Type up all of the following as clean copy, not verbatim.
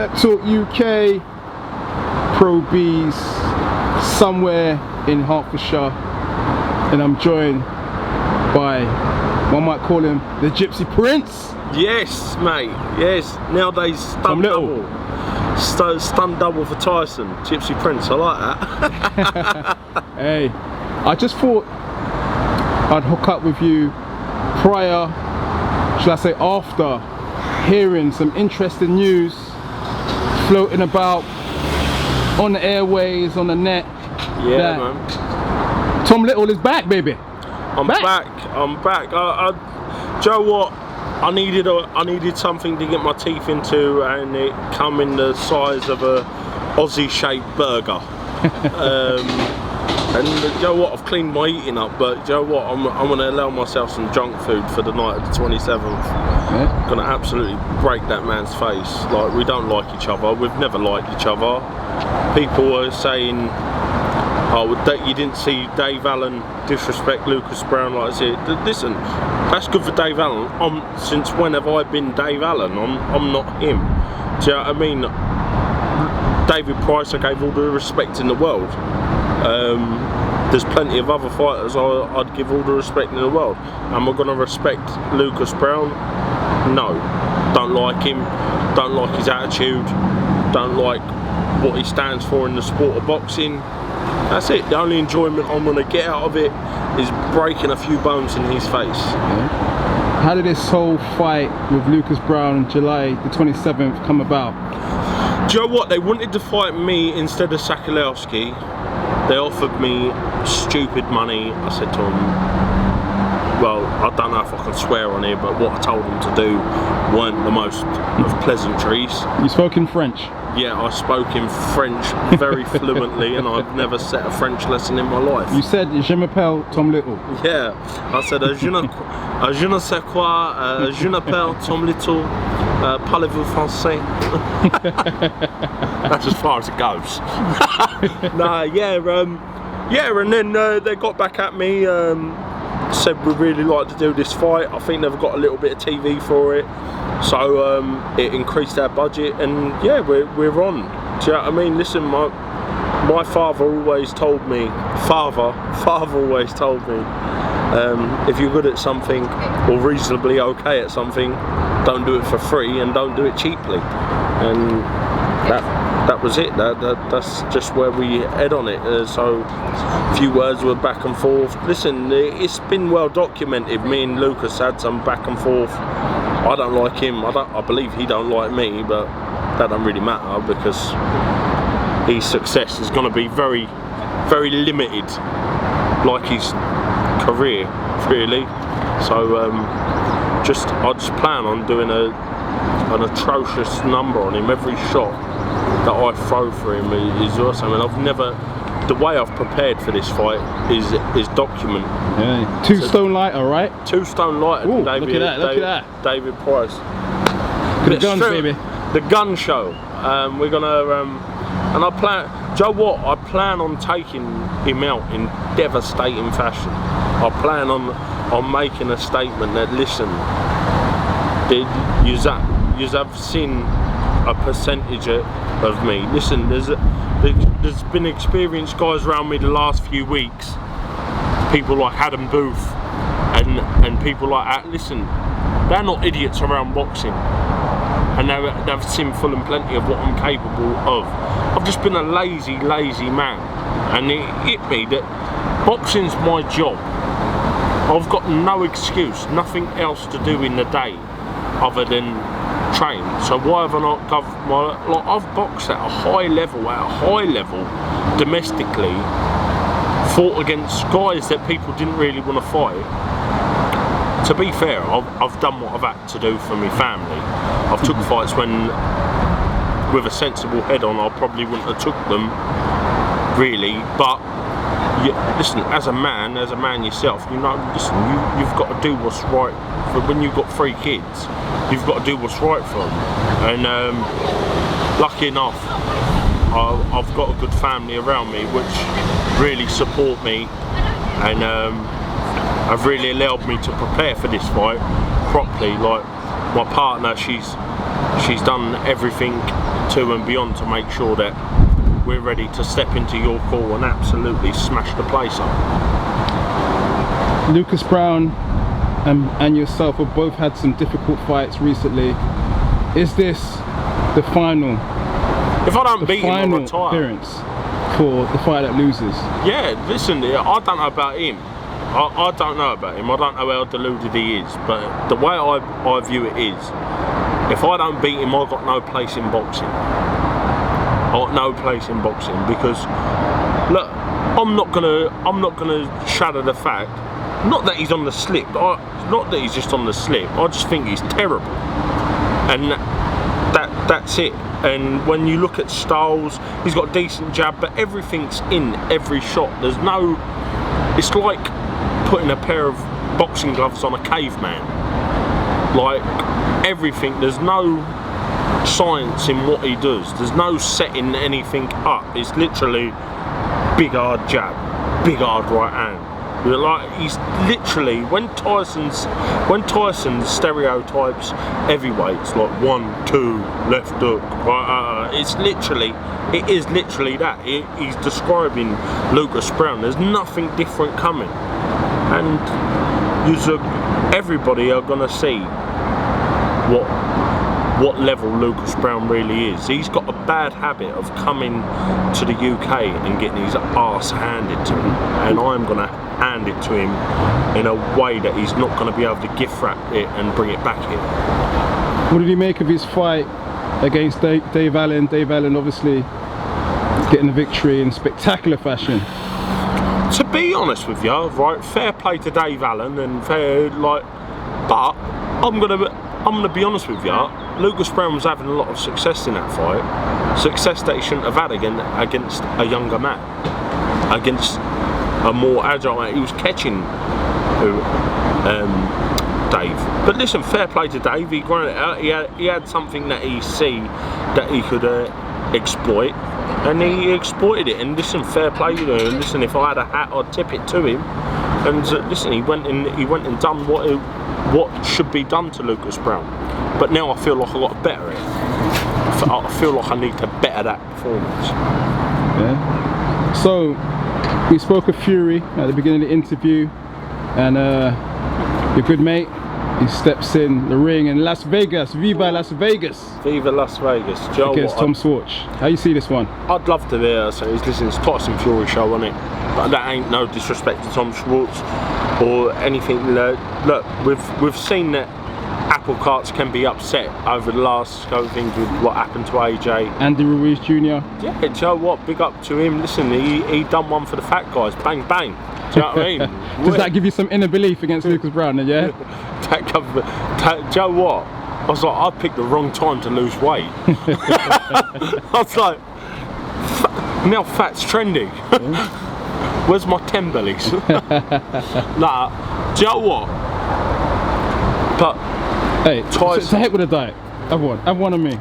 Pep Talk UK, Pro Beez, somewhere in Hertfordshire, and I'm joined by, one might call him the Gypsy Prince. Yes, mate. Yes. Nowadays, stunt double. Stunt double for TYSON. Gypsy Prince. I like that. Hey, I just thought I'd hook up with you prior, should I say after, hearing some interesting news floating about on the airways, on the net. Yeah, man. Tom Little is back, baby. I'm back. I'm back. Do you know what? I needed something to get my teeth into, and it come in the size of a Aussie-shaped burger. And you know what? I've cleaned my eating up, but you know what? I'm gonna allow myself some junk food for the night of the 27th. Yeah. Gonna absolutely break that man's face. Like, we don't like each other. We've never liked each other. People are saying, oh, that you didn't see Dave Allen disrespect Lucas Browne like I said. Listen, that's good for Dave Allen. Since when have I been Dave Allen? I'm not him. Do you know what I mean? David Price, I gave all the respect in the world. There's plenty of other fighters I'd give all the respect in the world. Am I going to respect Lucas Browne? No. Don't like him. Don't like his attitude. Don't like what he stands for in the sport of boxing. That's it. The only enjoyment I'm going to get out of it is breaking a few bones in his face. Okay. How did this whole fight with Lucas Browne on July the 27th come about? Do you know what? They wanted to fight me instead of Sakalowski. They offered me stupid money. I said to them, well, I don't know if I can swear on here, but what I told them to do weren't the most of pleasantries. You spoke in French? Yeah, I spoke in French very fluently, and I've never set a French lesson in my life. You said, je m'appelle Tom Little. Yeah, I said, je ne sais quoi, je m'appelle Tom Little, parlez-vous français? That's as far as it goes. Nah, yeah, and then they got back at me, said we'd really like to do this fight. I think they've got a little bit of TV for it, so it increased our budget, and yeah, we're on. Do you know what I mean? Listen, my father always told me, father always told me, if you're good at something or reasonably okay at something, don't do it for free and don't do it cheaply. And that was it. That's just where we head on it. So a few words were back and forth. Listen, it's been well documented. Me and Lucas had some back and forth. I don't like him. I believe he don't like me, but that don't really matter because his success is going to be very, very limited, like his career, really. So I just plan on doing an atrocious number on him. Every shot that I throw for him is awesome, and I've never. The way I've prepared for this fight is document. Yeah. 2 stone lighter, right? 2 stone lighter. Ooh, David, look at that! Look at that! David Price. The guns, baby. The gun show. We're gonna and I plan. Do you know what? I plan on taking him out in devastating fashion. I plan on making a statement that, listen, you have seen a percentage of me. Listen, there's been experienced guys around me the last few weeks, people like Adam Booth and people like that. Listen, they're not idiots around boxing, and they've seen full and plenty of what I'm capable of. I've just been a lazy man, and it hit me that boxing's my job. I've got no excuse, nothing else to do in the day other than train. So why have I not I've boxed at a high level, domestically, fought against guys that people didn't really want to fight. To be fair, I've done what I've had to do for my family. I've took fights when, with a sensible head on, I probably wouldn't have took them, really, but listen, as a man yourself, you know, listen, you've got to do what's right. For when you've got 3 kids, you've got to do what's right for them. And lucky enough, I've got a good family around me which really support me, and have really allowed me to prepare for this fight properly. Like my partner, she's done everything to and beyond to make sure that we're ready to step into your call and absolutely smash the place up. Lucas Browne and yourself have both had some difficult fights recently. Is this the final? If I don't beat him, I'll retire. Appearance for the fight that loses? Yeah, listen, I don't know about him. I don't know about him. I don't know how deluded he is. But the way I view it is, if I don't beat him, I've got no place in boxing. I've got no place in boxing because, look, I'm not gonna shadow the fact. Not that he's on the slip. Not that he's just on the slip. I just think he's terrible, and that's it. And when you look at styles, he's got a decent jab, but everything's in every shot. There's no. It's like putting a pair of boxing gloves on a caveman. Like everything. There's no science in what he does. There's no setting anything up. It's literally big hard jab, big hard right hand. Like he's literally when Tyson stereotypes heavyweights like 1, 2, left hook. It is literally that. He's describing Lucas Browne. There's nothing different coming, and everybody are gonna see what level Lucas Browne really is. He's got a bad habit of coming to the UK and getting his arse handed to him, and I'm going to hand it to him in a way that he's not going to be able to gift wrap it and bring it back here. What did you make of his fight against Dave Allen? Dave Allen obviously getting the victory in spectacular fashion. To be honest with you, right, fair play to Dave Allen and but I'm gonna be honest with you, Lucas Browne was having a lot of success in that fight. Success that he shouldn't have had against a younger man. Against a more agile man. He was catching Dave. But listen, fair play to Dave, he ground it out. He had something that he could exploit. And he exploited it. And listen, fair play to him. Listen, if I had a hat, I'd tip it to him. And listen, he went and done what should be done to Lucas Browne. But now I feel like I've got to better it. I feel like I need to better that performance. Yeah. So, we spoke of Fury at the beginning of the interview, and your good mate, he steps in the ring in Las Vegas. Viva Las Vegas! Viva Las Vegas. Against Tom Schwartz. How you see this one? I'd love to hear. So he's listening to Tyson Fury show, isn't it? But that ain't no disrespect to Tom Schwartz or anything. Look, we've seen that apple carts can be upset over the last things with what happened to AJ. Andy Ruiz Jr. Yeah, do you know what? Big up to him. Listen, he done one for the fat guys. Bang, bang. Do you know what I mean? Does that give you some inner belief against Lucas Browne then, yeah? Do you know what? I was like, I picked the wrong time to lose weight. I was like, now fat's trending. Where's my 10 bellies? Nah, do you know what? But hey, to heck with a diet. Have one on me.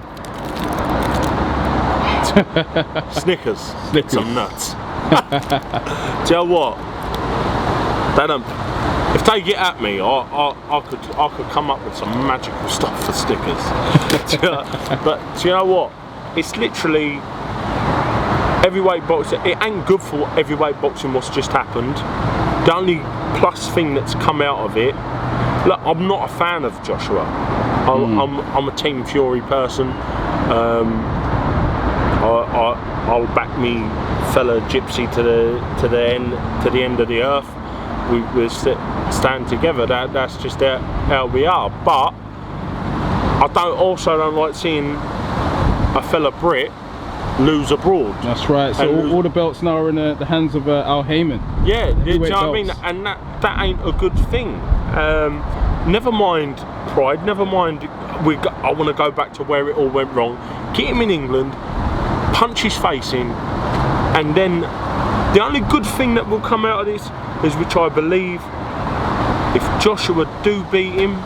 Snickers. Some nuts. Do you know what? If they get at me, I could come up with some magical stuff for Snickers. But do you know what? It's literally heavyweight boxing. It ain't good for heavyweight boxing what's just happened. The only plus thing that's come out of it. Look, I'm not a fan of Joshua. I'm a Team Fury person. I'll back me fella Gypsy to the end of the earth. We stand together. That's just how we are. But I don't like seeing a fella Brit lose abroad. That's right. So all the belts now are in the hands of Al Heyman. Yeah, do you know what I mean? And that ain't a good thing. Never mind pride. Never mind. I want to go back to where it all went wrong. Get him in England, punch his face in, and then the only good thing that will come out of this is, which I believe, if Joshua do beat him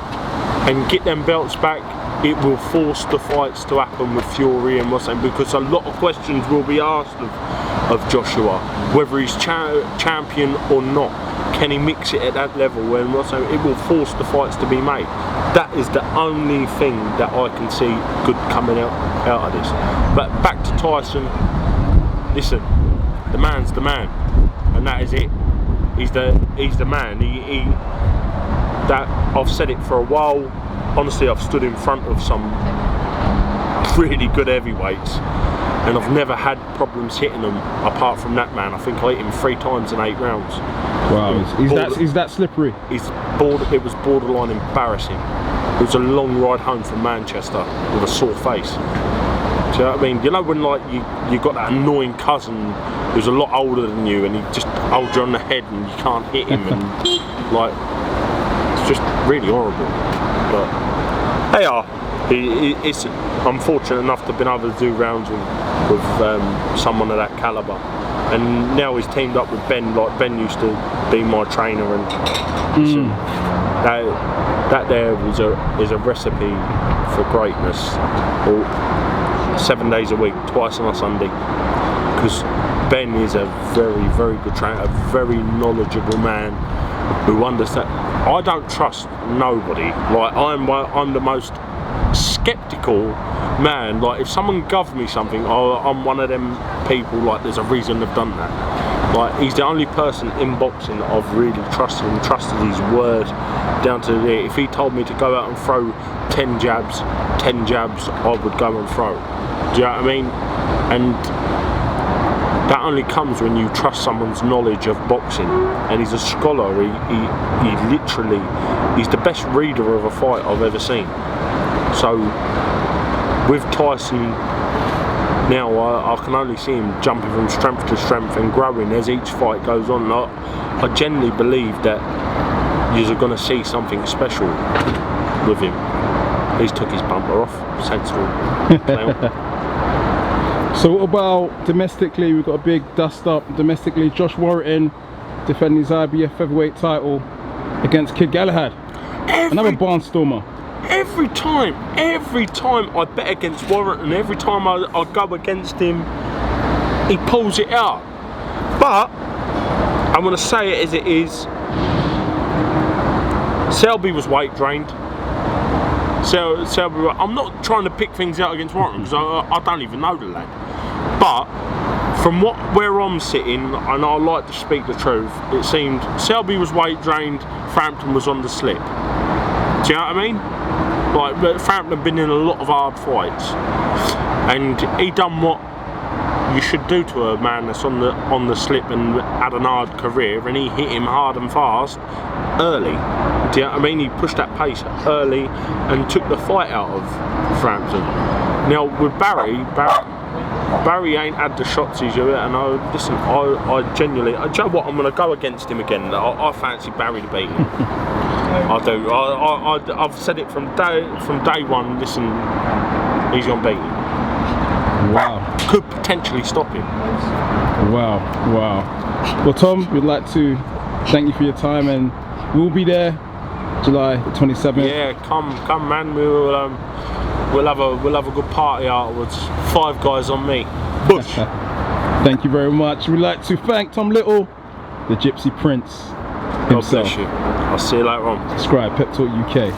and get them belts back, it will force the fights to happen with Fury and what's, because a lot of questions will be asked of Joshua, whether he's champion or not. can he mix it at that level when also it will force the fights to be made? That is the only thing that I can see good coming out of this. But back to Tyson. Listen, the man's the man, and that is it. He's the man. That I've said it for a while. Honestly, I've stood in front of some really good heavyweights, and I've never had problems hitting them apart from that man. I think I hit him 3 times in 8 rounds. Wow, he's that slippery. It was borderline embarrassing. It was a long ride home from Manchester with a sore face. Do you know what I mean? You know when like you got that annoying cousin who's a lot older than you and he just holds you on the head and you can't hit him and like it's just really horrible. But they are. I'm fortunate enough to have been able to do rounds with someone of that calibre, and now he's teamed up with Ben. Like Ben used to be my trainer, and that there is a recipe for greatness. 7 days a week, twice on a Sunday, because Ben is a very, very good trainer, a very knowledgeable man who understands. I don't trust nobody. Like I'm the most skeptical man. Like if someone gov me something, I'm one of them people. Like there's a reason they've done that. Like he's the only person in boxing that I've really trusted and trusted his word down to the. If he told me to go out and throw 10 jabs, I would go and throw. Do you know what I mean? And that only comes when you trust someone's knowledge of boxing. And he's a scholar. He literally, he's the best reader of a fight I've ever seen. So with Tyson now, I can only see him jumping from strength to strength and growing as each fight goes on. I genuinely believe that you're going to see something special with him. He's took his bumper off, sensible clown. So what about domestically? We've got a big dust up domestically. Josh Warrington defending his IBF featherweight title against Kid Galahad. Another barnstormer. Every time I bet against Warrington, every time I go against him, he pulls it out. But I want to say it as it is. Selby was weight drained. Selby, I'm not trying to pick things out against Warrington because I don't even know the lad. But from where I'm sitting, and I like to speak the truth, it seemed Selby was weight drained, Frampton was on the slip. Do you know what I mean? Like Frampton been in a lot of hard fights, and he done what you should do to a man that's on the slip and had an hard career, and he hit him hard and fast early. Do you know what I mean? He pushed that pace early and took the fight out of Frampton. Now with Barry ain't had the shots he's had, and I genuinely, do you know what, I'm going to go against him again. I fancy Barry to beat him. I do. I've said it from day one. Listen, he's going to beat him. Wow. Could potentially stop him. Wow. Well, Tom, we'd like to thank you for your time, and we'll be there July 27th. Yeah, come man. We'll have a good party afterwards. 5 guys on me. Bush. Thank you very much. We'd like to thank Tom Little, the Gypsy Prince himself. God bless you. I'll see you later on. Subscribe, Pep Talk UK.